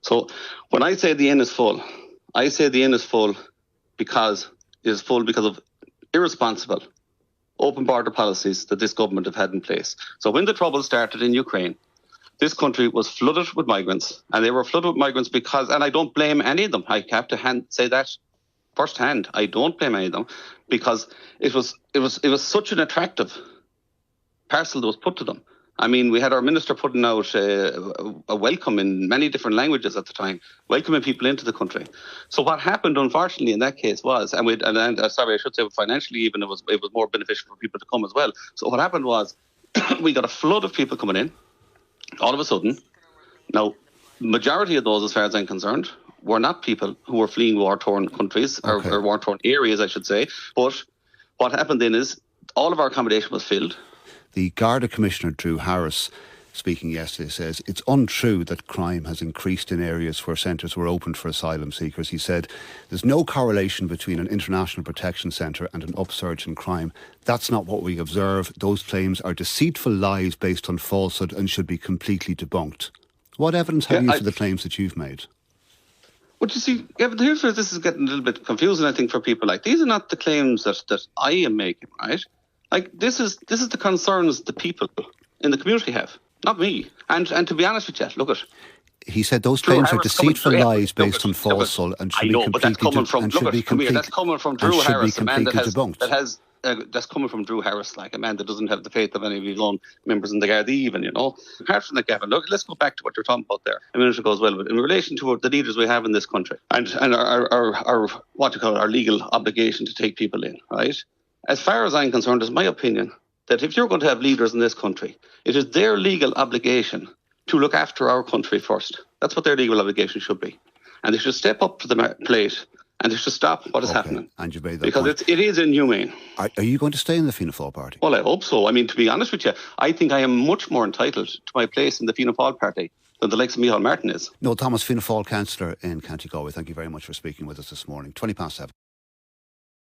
So when I say the inn is full, I say the inn is full because of irresponsible open border policies that this government have had in place. So when the trouble started in Ukraine, this country was flooded with migrants, and they were flooded with migrants because, and I don't blame any of them, I have to say that firsthand, I don't blame any of them, because it was such an attractive parcel that was put to them. I mean, we had our minister putting out a welcome in many different languages at the time, welcoming people into the country. So what happened, unfortunately, in that case was, I should say financially even, it was more beneficial for people to come as well. So what happened was, we got a flood of people coming in, all of a sudden. Now, majority of those, as far as I'm concerned, were not people who were fleeing war-torn countries, or war-torn areas, I should say. But what happened then is all of our accommodation was filled. The Garda Commissioner, Drew Harris, speaking yesterday, says it's untrue that crime has increased in areas where centres were opened for asylum seekers. He said there's no correlation between an international protection centre and an upsurge in crime. That's not what we observe. Those claims are deceitful lies based on falsehood and should be completely debunked. What evidence have you for the claims that you've made? But you see, here's where this is getting a little bit confusing, I think, for people. Like, these are not the claims that I am making, right? Like, this is the concerns the people in the community have, not me. And to be honest with you, look at. He said those claims are deceitful lies based on falsehood and should be completely debunked. That's coming from Drew Harris, a man that's coming from Drew Harris, like a man that doesn't have the faith of any of his own members in the Gardaí even, you know. Apart from that, Gavin, look, let's go back to what you're talking about there a minute ago as well. But in relation to the leaders we have in this country and our what you call our legal obligation to take people in, right? As far as I'm concerned, it's my opinion that if you're going to have leaders in this country, it is their legal obligation to look after our country first. That's what their legal obligation should be. And they should step up to the plate and they should stop what is happening. And you made that because point. it is inhumane. Are you going to stay in the Fianna Fáil party? Well, I hope so. I mean, to be honest with you, I think I am much more entitled to my place in the Fianna Fáil party than the likes of Micheál Martin is. Noel Thomas, Fianna Fáil councillor in County Galway. Thank you very much for speaking with us this morning. 7:20.